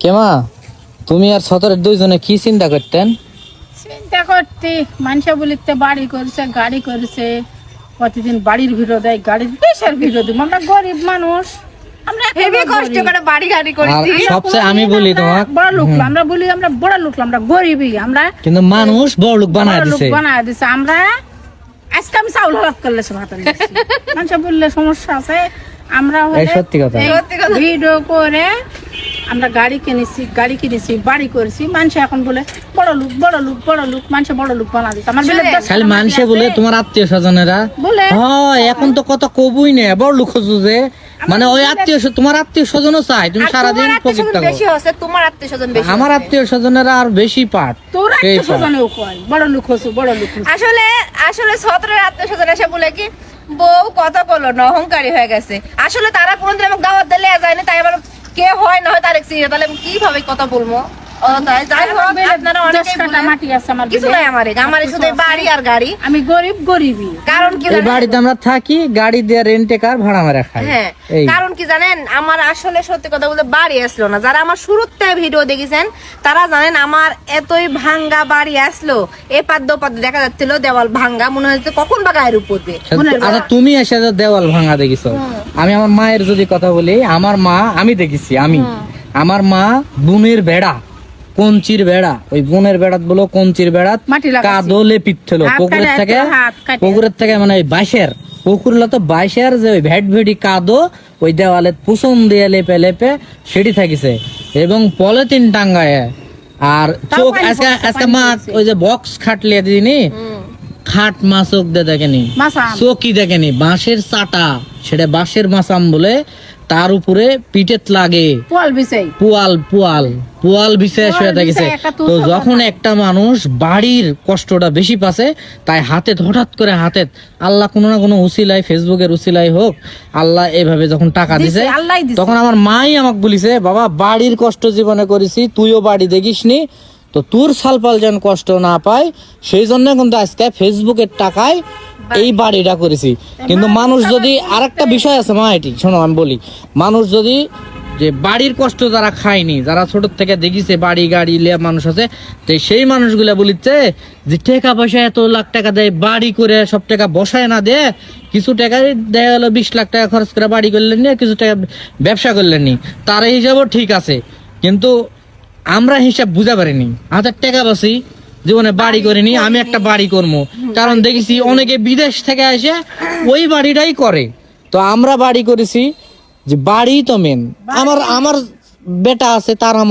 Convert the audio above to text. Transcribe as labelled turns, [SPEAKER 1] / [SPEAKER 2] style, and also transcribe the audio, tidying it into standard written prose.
[SPEAKER 1] কেমা তুমি আর সতরের দুইজনে কি চিন্তা করতেন?
[SPEAKER 2] চিন্তা করতে মানুষে বলিতে বাড়ি করেছে গাড়ি করেছে, প্রতিদিন বাড়ির ভিড় দেয়, গাড়ির পেশার ভিড় দিব। আমরা গরিব মানুষ, আমরা
[SPEAKER 3] হেভি কষ্ট করে বাড়ি গাড়ি
[SPEAKER 1] আর
[SPEAKER 3] করেছি।
[SPEAKER 1] সবচেয়ে আমি বলি তোমার
[SPEAKER 2] বড় লোক, আমরা বলি আমরা বড় লোক, আমরা গরিবই, আমরা
[SPEAKER 1] কিন্তু মানুষ বড় লোক বানায়
[SPEAKER 2] বড় লোক
[SPEAKER 1] দিছে।
[SPEAKER 2] বানায় দিছে। আমরা আজকে আমি চাউল হলাপ করলে সব হাতে মানুষে বললে সমস্যা আছে। আমরা
[SPEAKER 1] এই সত্যি কথা।
[SPEAKER 2] ভিডিও করে আমরা গাড়ি কিনেছি বাড়ি করেছি। মানুষ এখন বলে বড় লোক বড় লোক বড় লোক, মানুষ বড় লোক বানা দিচ্ছে। আমার বিলের দশ
[SPEAKER 1] খালি
[SPEAKER 2] টাকা
[SPEAKER 1] মানুষে
[SPEAKER 2] মাটি
[SPEAKER 1] বলে
[SPEAKER 2] আছে,
[SPEAKER 1] তোমার আত্মীয় স্বজনেরা
[SPEAKER 2] বলে
[SPEAKER 1] হয় এখন তো কত কবুই নে বড় লোক খুঁজে, মানে ওই আত্মীয় তোমার আত্মীয় স্বজনও চাই তুমি
[SPEAKER 3] আর
[SPEAKER 1] সারাদিন
[SPEAKER 3] তোমার আত্মীয়স্বজন
[SPEAKER 1] প্রকৃত
[SPEAKER 3] বেশি হচ্ছে, তোমার আত্মীয়স্বজন বেশি
[SPEAKER 1] আমার
[SPEAKER 3] হচ্ছে।
[SPEAKER 1] আত্মীয় স্বজনেরা আর বেশি পাঠ
[SPEAKER 2] তোর
[SPEAKER 1] সেই
[SPEAKER 2] আত্মীয় স্বজনেও কয় বড় লোক হচ্ছে বড় লোক হচ্ছে।
[SPEAKER 3] আসলে সতেরোর আত্মীয়স্বজন এসে বলে কি বউ কথা বলো না, অহংকারী হয়ে গেছে। আসলে তারা কোনোদিন আমাকে দাওয়াত দিলে যায়নি, তাই আমার কে হয় না হয় তার এক্সিরিয়েন্স, তাহলে আমি কিভাবে কথা বলবো? তাই যাই হোক, আপনারা অনেকেই
[SPEAKER 2] 10 কাঠা
[SPEAKER 3] বলে,
[SPEAKER 2] মাটি আছে আমার
[SPEAKER 3] কিছু
[SPEAKER 2] বিলে।
[SPEAKER 3] নাই আমার শুধু এই বাড়ি আর গাড়ি।
[SPEAKER 2] আমি গরিবই।
[SPEAKER 3] কারণ কি
[SPEAKER 1] এই
[SPEAKER 3] জানেন?
[SPEAKER 1] বাড়িতে আমরা থাকি, গাড়ি দিয়ে রেন্টে কার ভাড়া মারা খাই।
[SPEAKER 3] হ্যাঁ,
[SPEAKER 1] এই
[SPEAKER 3] কারণ কি জানেন, আমার আসলে সত্যি কথা বলতে বাড়ি আসলো না। যারা আমার শুরুতে ভিডিও দেখেছেন তারা জানেন আমার এতই ভাঙ্গা বাড়ি আসলো, এ পাদ্য দেখা যাচ্ছিল দেওয়াল ভাঙ্গা, মনে হচ্ছে কখন বা গায়ের উপর দিয়ে।
[SPEAKER 1] আচ্ছা তুমি এসে যে দেওয়াল ভাঙা দেখিছো, আমি আমার মায়ের যদি কথা বলি, আমার মা আমি দেখেছি, আমার মা বুনের বেড়া কঞ্চির বেড়া, ওই বুনের বেড়াত বলো কঞ্চির বেড়াত
[SPEAKER 2] মাটি লাগাইছে।
[SPEAKER 1] কাদো লেপিচ্ছিল
[SPEAKER 2] হাত
[SPEAKER 1] পুকুরের
[SPEAKER 2] কাটে,
[SPEAKER 1] থেকে,
[SPEAKER 2] হাত কাটে।
[SPEAKER 1] পুকুরের থেকে মানে ওই বাইশের পুকুরগুলো তো বাইশের যে ওই ভেট ভেটি কাদো ওই দেওয়ালে পুষন দিয়ে লেপে লেপে সেটি থাকিছে এবং পলিথিন টাঙ্গায়। আর চোখ
[SPEAKER 2] পানি
[SPEAKER 1] আজকে
[SPEAKER 2] পড়ছে,
[SPEAKER 1] আজকে
[SPEAKER 2] পানি
[SPEAKER 1] মা
[SPEAKER 2] পড়ছে।
[SPEAKER 1] ওই যে বক্স খাটলিয়ে দিনি, খাট মা চোখ দিয়ে দেখেনি,
[SPEAKER 2] মাসাম।
[SPEAKER 1] চোখই দেখেনি, বাঁশের চাটা, সেটা বাঁশের মাসাম বলে, তার উপরে পিঠেত লাগে
[SPEAKER 2] পোয়াল বিছাই।
[SPEAKER 1] পুয়াল বিছায় শুয়ে থাকিছে।
[SPEAKER 2] একটা
[SPEAKER 1] তো
[SPEAKER 2] তুলসী
[SPEAKER 1] যখন একটা মানুষ বাড়ির কষ্টটা বেশি পাচ্ছে, তাই হাতে হঠাৎ করে আল্লাহ কোনো না কোনো উসিলাই, ফেসবুকের উসিলাই হোক, আল্লাহ এইভাবে যখন টাকা দিছে,
[SPEAKER 2] আল্লাহই দিছে।
[SPEAKER 1] তখন আমার মাই আমাকে বলিছে, বাবা বাড়ির কষ্ট জীবনে করেছি, তুইও বাড়ি দেখিসনি, তো তোর সালপাল যেন কষ্ট না পায় সেই জন্য কিন্তু আজকে ফেসবুকের টাকায় এই বাড়িটা করেছি। কিন্তু মানুষ যদি আরেকটা বিষয় আছে মা, এটি শোনো আমি বলি, মানুষ যদি যে বাড়ির কষ্ট যারা খায়নি, যারা ছোট থেকে দেখিছে বাড়ি গাড়ি লিয়া মানুষ আছে, তো সেই মানুষগুলা বলিচ্ছে যে টাকা পয়সা এত লাখ টাকা দেয় বাড়ি করে সব টাকা বসায় না দেয়, কিছু টাকা দেয়া হলো 20 লাখ টাকা খরচ করে বাড়ি করলেন নি, কিছু টাকা ব্যবসা করলেন নি, তার হিসাবও ঠিক আছে। কিন্তু আমরা হিসাব বুঝা পারিনি, হাতের টাকা বাসি জীবনে বাড়ি করিনি, আমি একটা বাড়ি করবো, কারণ দেখেছি অনেকে বিদেশ থেকে এসে ওই বাড়িটাই করে। তো আমরা বাড়ি করেছি যে বাড়ি তো মেন, আমার বেটা আছে, তার